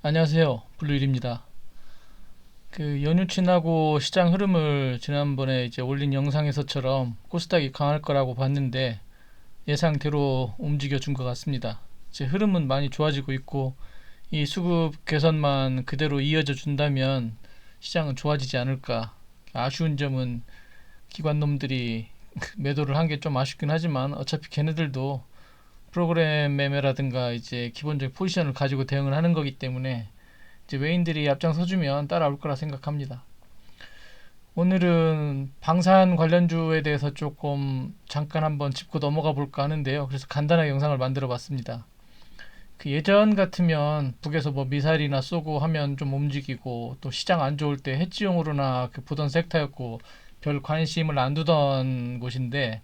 안녕하세요. 블루일입니다. 연휴 지나고 시장 흐름을 지난번에 이제 올린 영상에서처럼 코스닥이 강할 거라고 봤는데 예상대로 움직여 준 것 같습니다. 이제 흐름은 많이 좋아지고 있고 이 수급 개선만 그대로 이어져 준다면 시장은 좋아지지 않을까. 아쉬운 점은 기관놈들이 매도를 한 게 좀 아쉽긴 하지만 어차피 걔네들도 프로그램 매매라든가 이제 기본적인 포지션을 가지고 대응을 하는 거기 때문에 이제 외인들이 앞장서주면 따라올 거라 생각합니다. 오늘은 방산 관련주에 대해서 조금 잠깐 한번 짚고 넘어가 볼까 하는데요. 그래서 간단하게 영상을 만들어 봤습니다. 예전 같으면 북에서 뭐 미사일이나 쏘고 하면 좀 움직이고 또 시장 안 좋을 때 해지용으로나 보던 섹터였고 별 관심을 안 두던 곳인데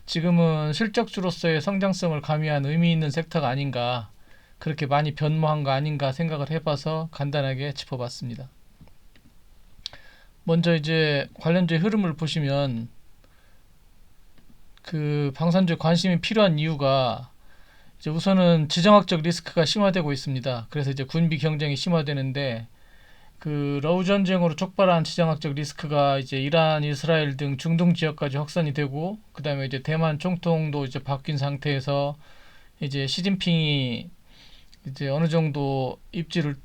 지금은 실적주로서의 성장성을 가미한 의미 있는 섹터가 아닌가, 그렇게 많이 변모한 거 아닌가 생각을 해봐서 간단하게 짚어봤습니다. 먼저 이제 관련주의 흐름을 보시면 방산주에 관심이 필요한 이유가 이제 우선은 지정학적 리스크가 심화되고 있습니다. 그래서 이제 군비 경쟁이 심화되는데 러우 전쟁으로 촉발한 지정학적 리스크가 이제 이란, 이스라엘 등 중동 지역까지 확산이 되고 그다음에 이제 대만 총통도 이제 바뀐 상태에서 이제 시진핑이 이제 어느 정도 입지를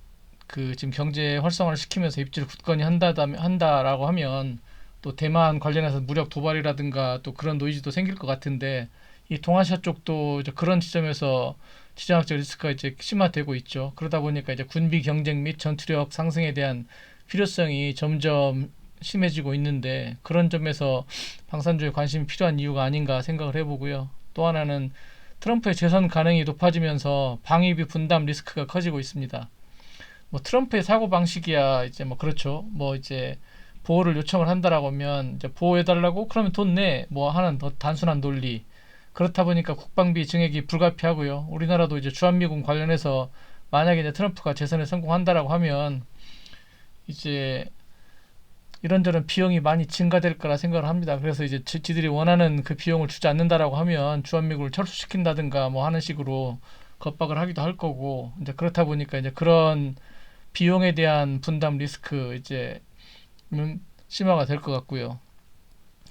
지금 경제 활성화를 시키면서 입지를 굳건히 한다라고 하면 또 대만 관련해서 무력 도발이라든가 또 그런 노이즈도 생길 것 같은데 이 동아시아 쪽도 이제 그런 지점에서 지정학적 리스크가 이제 심화되고 있죠. 그러다 보니까 이제 군비 경쟁 및 전투력 상승에 대한 필요성이 점점 심해지고 있는데 그런 점에서 방산주에 관심이 필요한 이유가 아닌가 생각을 해보고요. 또 하나는 트럼프의 재선 가능이 높아지면서 방위비 분담 리스크가 커지고 있습니다. 뭐 트럼프의 사고 방식이야 이제 뭐 그렇죠. 뭐 이제 보호를 요청을 한다라고 하면 이제 보호해달라고 그러면 돈 내 뭐 하는 더 단순한 논리. 그렇다 보니까 국방비 증액이 불가피하고요. 우리나라도 이제 주한미군 관련해서 만약에 이제 트럼프가 재선에 성공한다라고 하면 이제 이런저런 비용이 많이 증가될 거라 생각을 합니다. 그래서 이제 지들이 원하는 그 비용을 주지 않는다라고 하면 주한미군을 철수시킨다든가 뭐 하는 식으로 겁박을 하기도 할 거고 이제 그렇다 보니까 이제 그런 비용에 대한 분담 리스크 이제 심화가 될 것 같고요.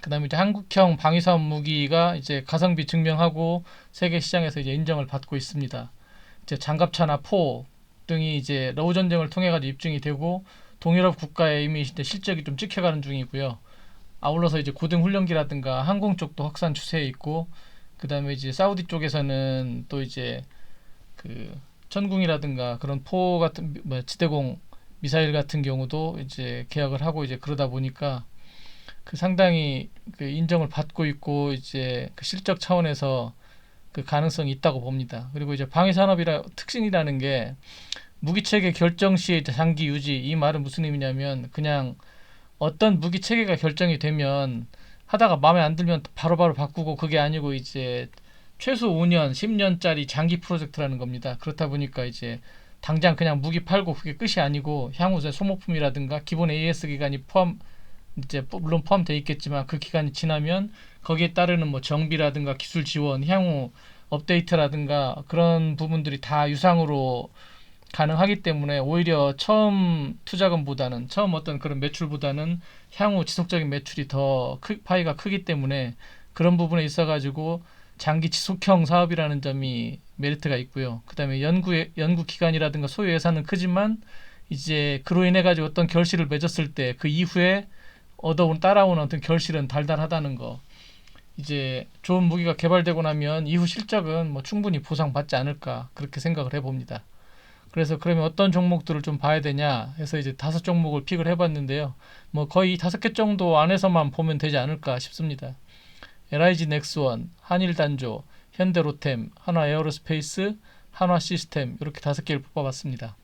그다음에 이제 한국형 방위사업 무기가 이제 가성비 증명하고 세계 시장에서 이제 인정을 받고 있습니다. 이제 장갑차나 포 등이 이제 러우 전쟁을 통해 가지고 입증이 되고 동유럽 국가에 이미 이제 실적이 좀 찍혀가는 중이고요. 아울러서 이제 고등 훈련기라든가 항공 쪽도 확산 추세에 있고 그다음에 이제 사우디 쪽에서는 또 이제 천궁이라든가 그런 포 같은 뭐 지대공 미사일 같은 경우도 이제 계약을 하고 이제 그러다 보니까 상당히 인정을 받고 있고 이제 실적 차원에서 가능성이 있다고 봅니다. 그리고 이제 방위 산업이라 특징이라는 게 무기 체계 결정 시의 장기 유지, 이 말은 무슨 의미냐면 그냥 어떤 무기 체계가 결정이 되면 하다가 마음에 안 들면 바로바로 바꾸고 그게 아니고 이제 최소 5년, 10년짜리 장기 프로젝트라는 겁니다. 그렇다 보니까 이제 당장 그냥 무기 팔고 그게 끝이 아니고 향후 소모품이라든가 기본 AS 기간이 이제 물론 포함되어 있겠지만 그 기간이 지나면 거기에 따르는 뭐 정비라든가 기술 지원, 향후 업데이트라든가 그런 부분들이 다 유상으로 가능하기 때문에 오히려 처음 어떤 그런 매출보다는 향후 지속적인 매출이 더 파이가 크기 때문에 그런 부분에 있어 가지고 장기 지속형 사업이라는 점이 메리트가 있고요. 그다음에 연구 기간이라든가 소요 예산은 크지만 이제 그로 인해 가지고 어떤 결실을 맺었을 때 그 이후에 따라오는 어떤 결실은 달달하다는 거. 이제 좋은 무기가 개발되고 나면 이후 실적은 뭐 충분히 보상받지 않을까 그렇게 생각을 해봅니다. 그래서 그러면 어떤 종목들을 좀 봐야 되냐 해서 이제 5종목을 픽을 해봤는데요. 뭐 거의 5개 정도 안에서만 보면 되지 않을까 싶습니다. LIG 넥스원, 한일단조, 현대로템, 한화에어로스페이스, 한화시스템 이렇게 5개를 뽑아봤습니다.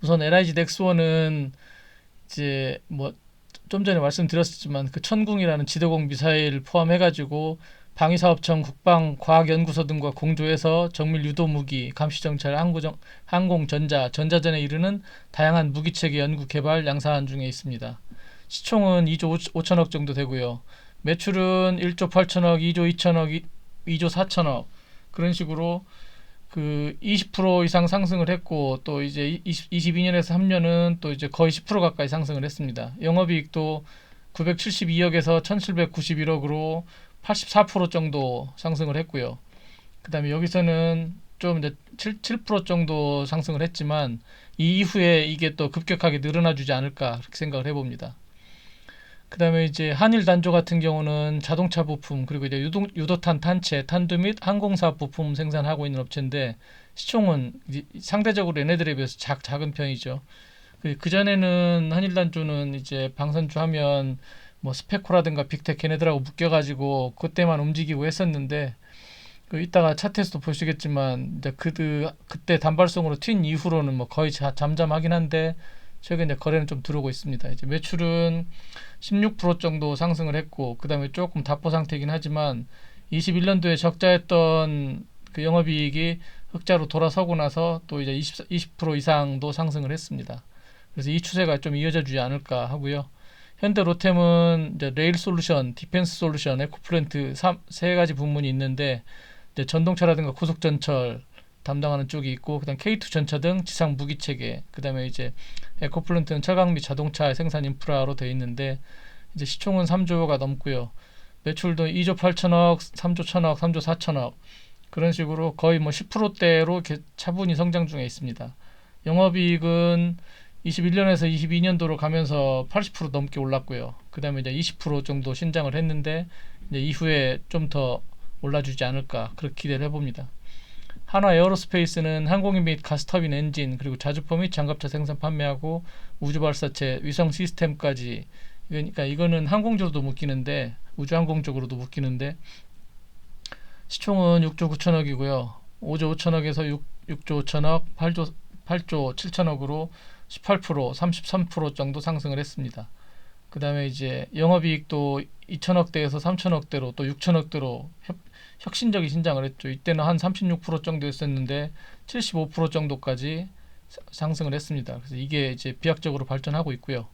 우선 LIG 넥스원은 이제 뭐 좀 전에 말씀드렸지만 천궁이라는 지대공 미사일 포함해가지고 방위사업청 국방과학연구소 등과 공조해서 정밀 유도무기, 감시정찰, 항공전자, 전자전에 이르는 다양한 무기체계 연구 개발 양산한 중에 있습니다. 시총은 2조 5천억 정도 되고요. 매출은 1조 8천억, 2조 2천억, 2조 4천억 그런 식으로 그 20% 이상 상승을 했고 또 이제 22년에서 3년은 또 이제 거의 10% 가까이 상승을 했습니다. 영업이익도 972억에서 1791억으로 84% 정도 상승을 했고요. 그 다음에 여기서는 좀 이제 7% 정도 상승을 했지만 이 이후에 이게 또 급격하게 늘어나 주지 않을까 그렇게 생각을 해봅니다. 그 다음에 이제 한일 단조 같은 경우는 자동차 부품 그리고 이제 유도탄 탄체, 탄두 및 항공사 부품 생산하고 있는 업체인데 시총은 상대적으로 얘네들에 비해서 작은 편이죠. 그 전에는 한일 단조는 이제 방산주 하면 뭐 스페코라든가 빅텍 걔네들하고 묶여가지고 그때만 움직이고 했었는데 그 이따가 차트에서도 보시겠지만 이제 그때 단발성으로 튄 이후로는 뭐 거의 잠잠하긴 한데 최근 이제 거래는 좀 들어오고 있습니다. 이제 매출은 16% 정도 상승을 했고 그다음에 조금 답보 상태이긴 하지만 21년도에 적자였던 그 영업이익이 흑자로 돌아서고 나서 또 이제 20% 이상도 상승을 했습니다. 그래서 이 추세가 좀 이어져 주지 않을까 하고요. 현대 로템은 이제 레일 솔루션, 디펜스 솔루션, 에코플랜트 세 가지 부문이 있는데 이제 전동차라든가 고속전철 담당하는 쪽이 있고 그다음 K2 전차 등 지상 무기 체계 그다음에 이제 에코플랜트는 철강 및 자동차 생산 인프라로 되어 있는데 이제 시총은 3조가 넘고요. 매출도 2조 8천억, 3조 1천억, 3조 4천억 그런 식으로 거의 뭐 10%대로 차분히 성장 중에 있습니다. 영업이익은 21년에서 22년도로 가면서 80% 넘게 올랐고요. 그 다음에 이제 20% 정도 신장을 했는데 이제 이후에 좀 더 올라주지 않을까 그렇게 기대를 해봅니다. 한화 에어로스페이스는 항공기 및 가스터빈 엔진 그리고 자주포 및 장갑차 생산 판매하고 우주발사체 위성 시스템까지 그러니까 이거는 항공주로도 묶이는데 우주항공 쪽으로도 묶이는데 시총은 6조 9천억이고요. 5조 5천억에서 6조 5천억 8조 7천억으로 18% 33% 정도 상승을 했습니다. 그 다음에 이제 영업이익도 2천억대에서 3천억대로 또 6천억대로 혁신적인 신장을 했죠. 이때는 한 36% 정도였었는데 75% 정도까지 상승을 했습니다. 그래서 이게 이제 비약적으로 발전하고 있고요.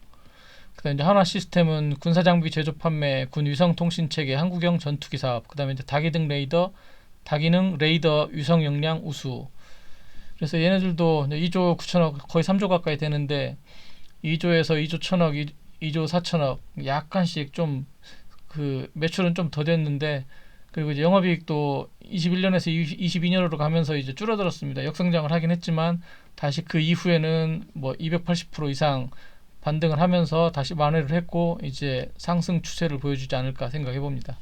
그다음에 이제 한화 시스템은 군사 장비 제조 판매, 군 위성 통신 체계, 한국형 전투기 사업, 그다음에 이제 다기능 레이더, 다기능 레이더 위성 역량 우수. 그래서 얘네들도 2조 9천억 거의 3조 가까이 되는데 2조에서 2조 1천억, 2조 4천억 약간씩 좀 그 매출은 좀 더 됐는데 그리고 이제 영업이익도 21년에서 22년으로 가면서 이제 줄어들었습니다. 역성장을 하긴 했지만 다시 그 이후에는 뭐 280% 이상 반등을 하면서 다시 만회를 했고 이제 상승 추세를 보여주지 않을까 생각해 봅니다.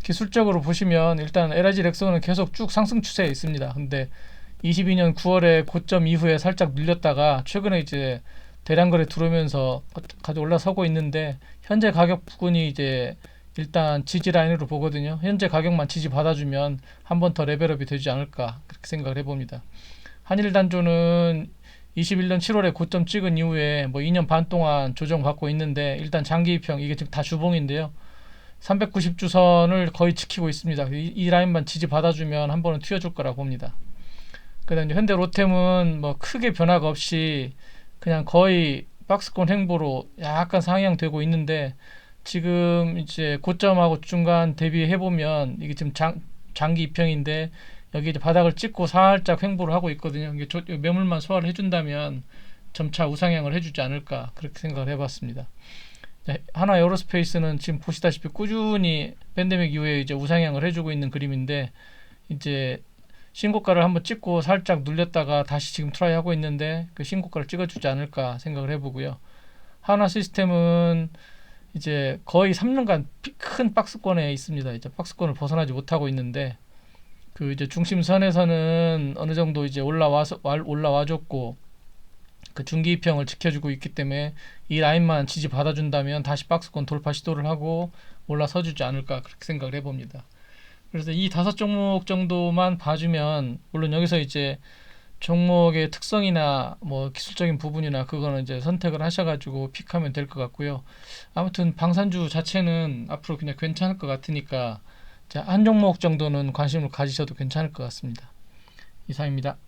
기술적으로 보시면 일단 LIG 렉선은 계속 쭉 상승 추세에 있습니다. 근데 22년 9월에 고점 이후에 살짝 밀렸다가 최근에 이제 대량 거래 들어오면서 가져 올라서고 있는데 현재 가격 부근이 이제 일단 지지 라인으로 보거든요. 현재 가격만 지지 받아주면 한 번 더 레벨업이 되지 않을까 그렇게 생각을 해봅니다. 한일 단조는 21년 7월에 고점 찍은 이후에 뭐 2년 반 동안 조정받고 있는데 일단 장기 입형 이게 지금 다 주봉인데요. 390주선을 거의 지키고 있습니다. 이 라인만 지지 받아주면 한 번은 튀어줄 거라고 봅니다. 그다음에 현대 로템은 뭐 크게 변화가 없이 그냥 거의 박스권 행보로 약간 상향되고 있는데 지금 이제 고점하고 중간 대비해 보면 이게 지금 장기 입형인데 여기 이제 바닥을 찍고 살짝 횡보를 하고 있거든요. 이게 매물만 소화를 해준다면 점차 우상향을 해주지 않을까 그렇게 생각을 해봤습니다. 한화 에어로스페이스는 지금 보시다시피 꾸준히 팬데믹 이후에 이제 우상향을 해주고 있는 그림인데 이제 신고가를 한번 찍고 살짝 눌렸다가 다시 지금 트라이 하고 있는데 그 신고가를 찍어주지 않을까 생각을 해보고요. 한화 시스템은 이제 거의 3년간 큰 박스권에 있습니다. 이제 박스권을 벗어나지 못하고 있는데 그 이제 중심선에서는 어느 정도 이제 올라와줬고 그 중기 입형을 지켜주고 있기 때문에 이 라인만 지지 받아준다면 다시 박스권 돌파 시도를 하고 올라서주지 않을까 그렇게 생각을 해봅니다. 그래서 이 5종목 정도만 봐주면 물론 여기서 이제 종목의 특성이나 뭐 기술적인 부분이나 그거는 이제 선택을 하셔가지고 픽하면 될 것 같고요. 아무튼 방산주 자체는 앞으로 그냥 괜찮을 것 같으니까 한 종목 정도는 관심을 가지셔도 괜찮을 것 같습니다. 이상입니다.